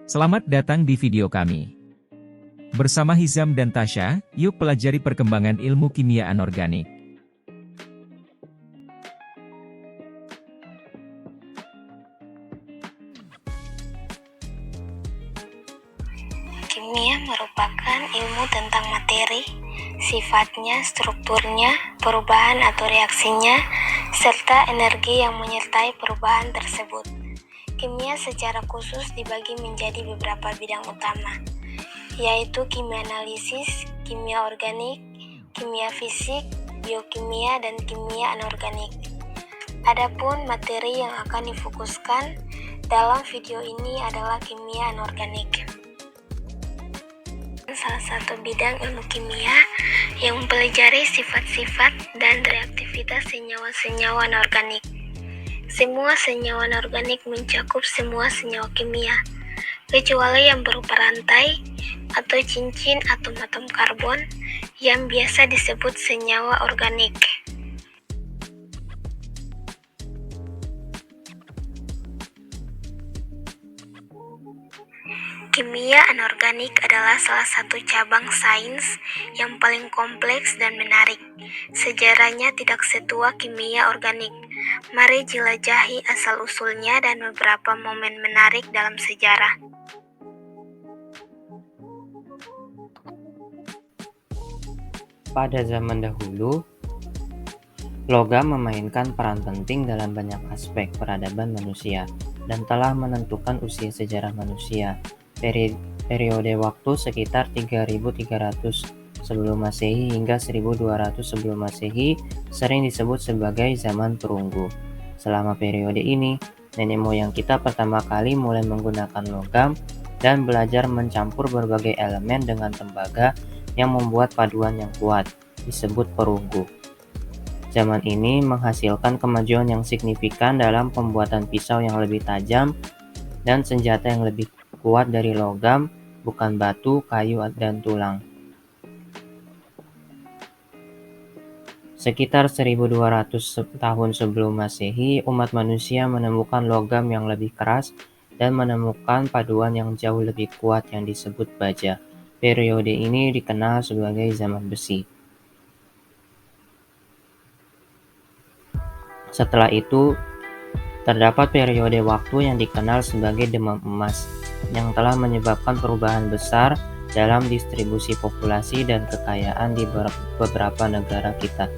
Selamat datang di video kami. Bersama Hizam dan Tasya, yuk pelajari perkembangan ilmu kimia anorganik. Kimia merupakan ilmu tentang materi, sifatnya, strukturnya, perubahan atau reaksinya, serta energi yang menyertai perubahan tersebut. Kimia secara khusus dibagi menjadi beberapa bidang utama, yaitu kimia analisis, kimia organik, kimia fisik, biokimia, dan kimia anorganik. Adapun materi yang akan difokuskan dalam video ini adalah kimia anorganik. Salah satu bidang ilmu kimia yang mempelajari sifat-sifat dan reaktivitas senyawa-senyawa anorganik. Semua senyawa anorganik mencakup semua senyawa kimia, kecuali yang berupa rantai atau cincin atom-atom karbon yang biasa disebut senyawa organik. Kimia anorganik adalah salah satu cabang sains yang paling kompleks dan menarik. Sejarahnya tidak setua kimia organik. Mari jelajahi asal-usulnya dan beberapa momen menarik dalam sejarah. Pada zaman dahulu, logam memainkan peran penting dalam banyak aspek peradaban manusia dan telah menentukan usia sejarah manusia. Periode waktu sekitar 3300 sebelum Masehi hingga 1200 sebelum Masehi sering disebut sebagai zaman perunggu. Selama periode ini, nenek moyang kita pertama kali mulai menggunakan logam dan belajar mencampur berbagai elemen dengan tembaga yang membuat paduan yang kuat, disebut perunggu. Zaman ini menghasilkan kemajuan yang signifikan dalam pembuatan pisau yang lebih tajam dan senjata yang lebih kuat dari logam, bukan batu, kayu, dan tulang. Sekitar 1200 tahun sebelum Masehi, umat manusia menemukan logam yang lebih keras dan menemukan paduan yang jauh lebih kuat yang disebut baja. Periode ini dikenal sebagai zaman besi. Setelah itu, terdapat periode waktu yang dikenal sebagai demam emas, yang telah menyebabkan perubahan besar dalam distribusi populasi dan kekayaan di beberapa negara kita.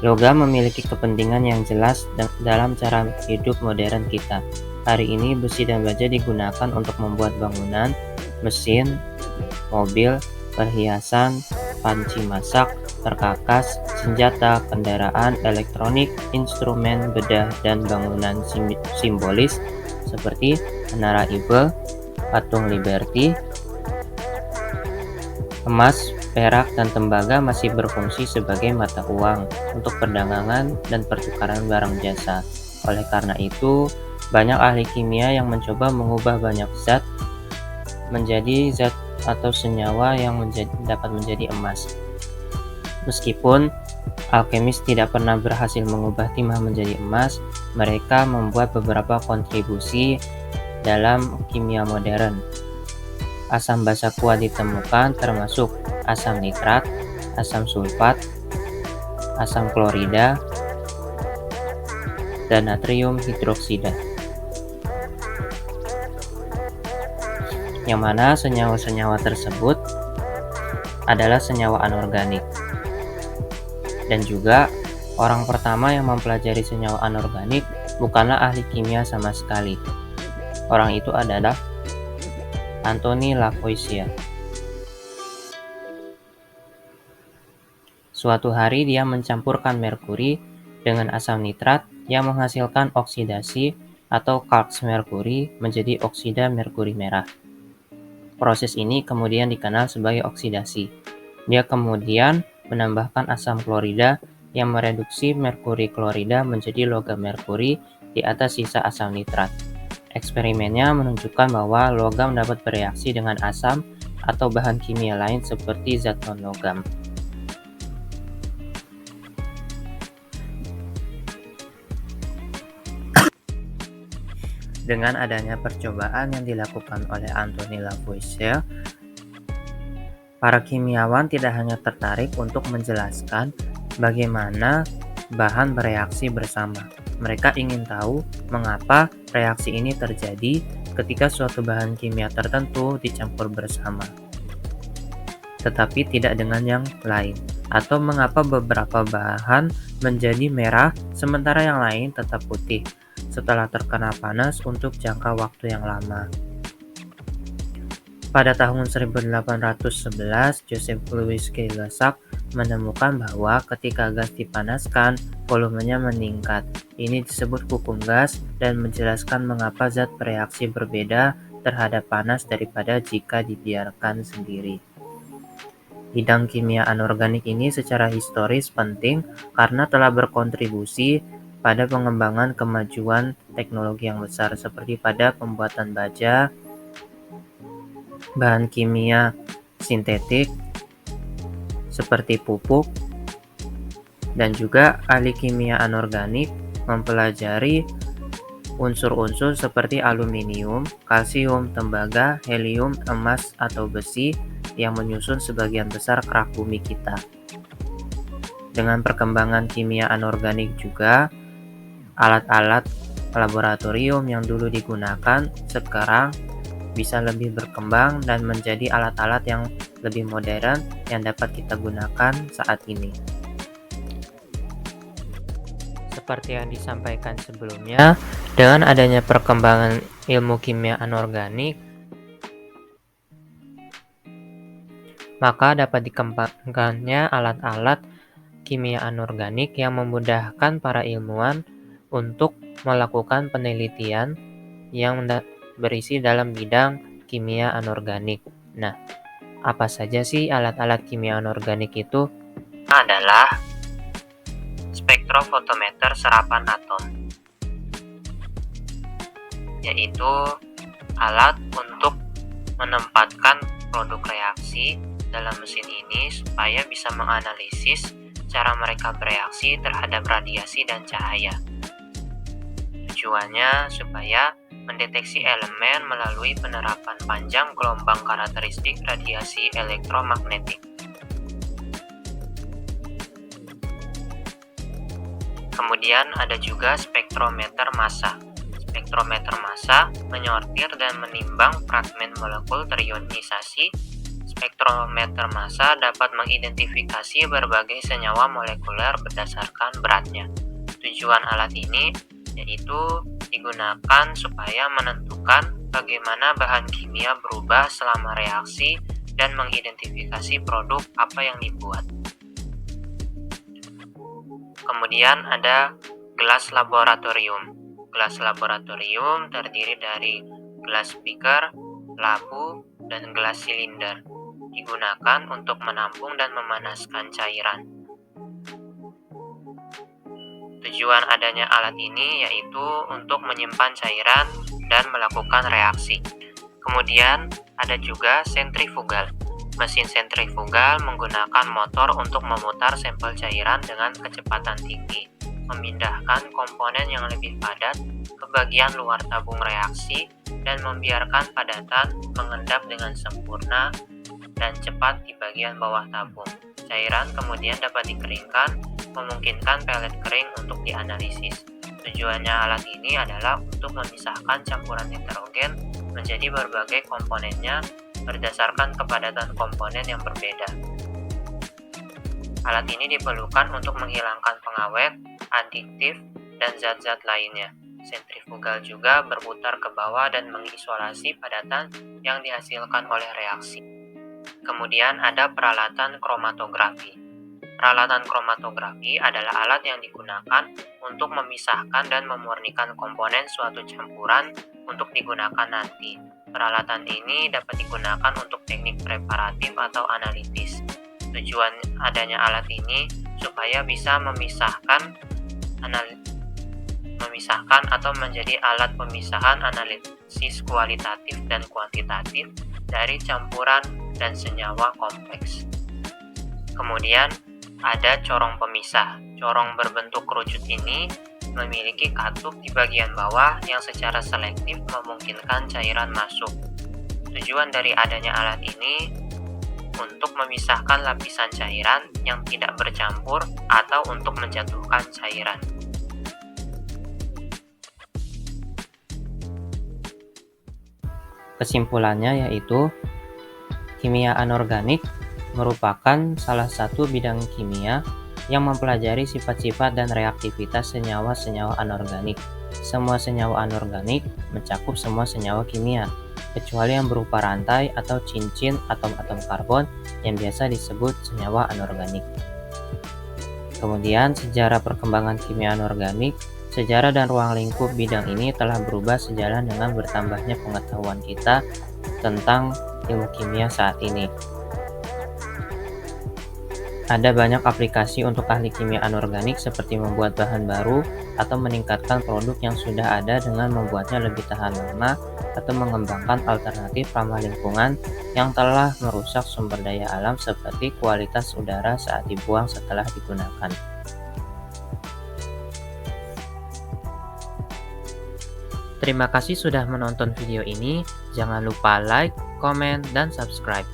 Logam memiliki kepentingan yang jelas dalam cara hidup modern kita. Hari ini besi dan baja digunakan untuk membuat bangunan, mesin, mobil, perhiasan, panci masak, perkakas, senjata, kendaraan, elektronik, instrumen, bedah, dan bangunan simbolis seperti Menara Eiffel, Patung Liberty. Emas, perak, dan tembaga masih berfungsi sebagai mata uang untuk perdagangan dan pertukaran barang jasa. Oleh karena itu, banyak ahli kimia yang mencoba mengubah banyak zat menjadi zat atau senyawa yang dapat menjadi emas. Meskipun alkemis tidak pernah berhasil mengubah timah menjadi emas, mereka membuat beberapa kontribusi dalam kimia modern. Asam basa kuat ditemukan termasuk asam nitrat, asam sulfat, asam klorida, dan natrium hidroksida. Yang mana senyawa-senyawa tersebut adalah senyawa anorganik. Dan juga orang pertama yang mempelajari senyawa anorganik bukanlah ahli kimia sama sekali. Orang itu adalah Anthony Lavoisier. Suatu hari dia mencampurkan merkuri dengan asam nitrat yang menghasilkan oksidasi atau quarks merkuri menjadi oksida merkuri merah. Proses ini kemudian dikenal sebagai oksidasi. Dia kemudian menambahkan asam klorida yang mereduksi merkuri klorida menjadi logam merkuri di atas sisa asam nitrat. Eksperimennya menunjukkan bahwa logam dapat bereaksi dengan asam atau bahan kimia lain seperti zat non-logam. Dengan adanya percobaan yang dilakukan oleh Anthony Lavoisier, para kimiawan tidak hanya tertarik untuk menjelaskan bagaimana bahan bereaksi bersama. Mereka ingin tahu mengapa reaksi ini terjadi ketika suatu bahan kimia tertentu dicampur bersama, tetapi tidak dengan yang lain, atau mengapa beberapa bahan menjadi merah sementara yang lain tetap putih setelah terkena panas untuk jangka waktu yang lama. Pada tahun 1811, Joseph Louis Gay-Lussac menemukan bahwa ketika gas dipanaskan, volumenya meningkat. Ini disebut hukum gas dan menjelaskan mengapa zat bereaksi berbeda terhadap panas daripada jika dibiarkan sendiri. Bidang kimia anorganik ini secara historis penting karena telah berkontribusi pada pengembangan kemajuan teknologi yang besar seperti pada pembuatan baja, bahan kimia sintetik seperti pupuk, dan juga ahli kimia anorganik mempelajari unsur-unsur seperti aluminium, kalsium, tembaga, helium, emas, atau besi yang menyusun sebagian besar kerak bumi kita. Dengan perkembangan kimia anorganik juga, alat-alat laboratorium yang dulu digunakan sekarang bisa lebih berkembang dan menjadi alat-alat yang lebih modern yang dapat kita gunakan saat ini. Seperti yang disampaikan sebelumnya, dengan adanya perkembangan ilmu kimia anorganik, maka dapat dikembangkannya alat-alat kimia anorganik yang memudahkan para ilmuwan untuk melakukan penelitian yang berisi dalam bidang kimia anorganik. Nah, apa saja sih alat-alat kimia anorganik itu? Adalah spektrofotometer serapan atom, yaitu alat untuk menempatkan produk reaksi dalam mesin ini supaya bisa menganalisis cara mereka bereaksi terhadap radiasi dan cahaya. Tujuannya supaya mendeteksi elemen melalui penerapan panjang gelombang karakteristik radiasi elektromagnetik. Kemudian ada juga spektrometer massa. Spektrometer massa menyortir dan menimbang fragmen molekul terionisasi. Spektrometer massa dapat mengidentifikasi berbagai senyawa molekuler berdasarkan beratnya. Tujuan alat ini yaitu digunakan supaya menentukan bagaimana bahan kimia berubah selama reaksi dan mengidentifikasi produk apa yang dibuat. Kemudian ada gelas laboratorium. Gelas laboratorium terdiri dari gelas beaker, labu, dan gelas silinder. Digunakan untuk menampung dan memanaskan cairan. Tujuan adanya alat ini yaitu untuk menyimpan cairan dan melakukan reaksi. Kemudian ada juga sentrifugal. Mesin sentrifugal menggunakan motor untuk memutar sampel cairan dengan kecepatan tinggi, memindahkan komponen yang lebih padat ke bagian luar tabung reaksi dan membiarkan padatan mengendap dengan sempurna dan cepat di bagian bawah tabung. Cairan kemudian dapat dikeringkan, memungkinkan pelet kering untuk dianalisis. Tujuannya alat ini adalah untuk memisahkan campuran heterogen menjadi berbagai komponennya berdasarkan kepadatan komponen yang berbeda. Alat ini diperlukan untuk menghilangkan pengawet, adiktif, dan zat-zat lainnya. Sentrifugal juga berputar ke bawah dan mengisolasi padatan yang dihasilkan oleh reaksi. Kemudian ada peralatan kromatografi. Peralatan kromatografi adalah alat yang digunakan untuk memisahkan dan memurnikan komponen suatu campuran untuk digunakan nanti. Peralatan ini dapat digunakan untuk teknik preparatif atau analitis. Tujuan adanya alat ini supaya bisa memisahkan atau menjadi alat pemisahan analisis kualitatif dan kuantitatif dari campuran dan senyawa kompleks. Kemudian ada corong pemisah. Corong berbentuk kerucut ini memiliki katup di bagian bawah yang secara selektif memungkinkan cairan masuk. Tujuan dari adanya alat ini untuk memisahkan lapisan cairan yang tidak bercampur atau untuk menjatuhkan cairan. Kesimpulannya yaitu, kimia anorganik merupakan salah satu bidang kimia yang mempelajari sifat-sifat dan reaktivitas senyawa-senyawa anorganik. Semua senyawa anorganik mencakup semua senyawa kimia, kecuali yang berupa rantai atau cincin atom-atom karbon yang biasa disebut senyawa anorganik. Kemudian, sejarah perkembangan kimia anorganik, sejarah dan ruang lingkup bidang ini telah berubah sejalan dengan bertambahnya pengetahuan kita tentang ilmu kimia saat ini. Ada banyak aplikasi untuk ahli kimia anorganik seperti membuat bahan baru atau meningkatkan produk yang sudah ada dengan membuatnya lebih tahan lama atau mengembangkan alternatif ramah lingkungan yang telah merusak sumber daya alam seperti kualitas udara saat dibuang setelah digunakan. Terima kasih sudah menonton video ini. Jangan lupa like, komen, dan subscribe.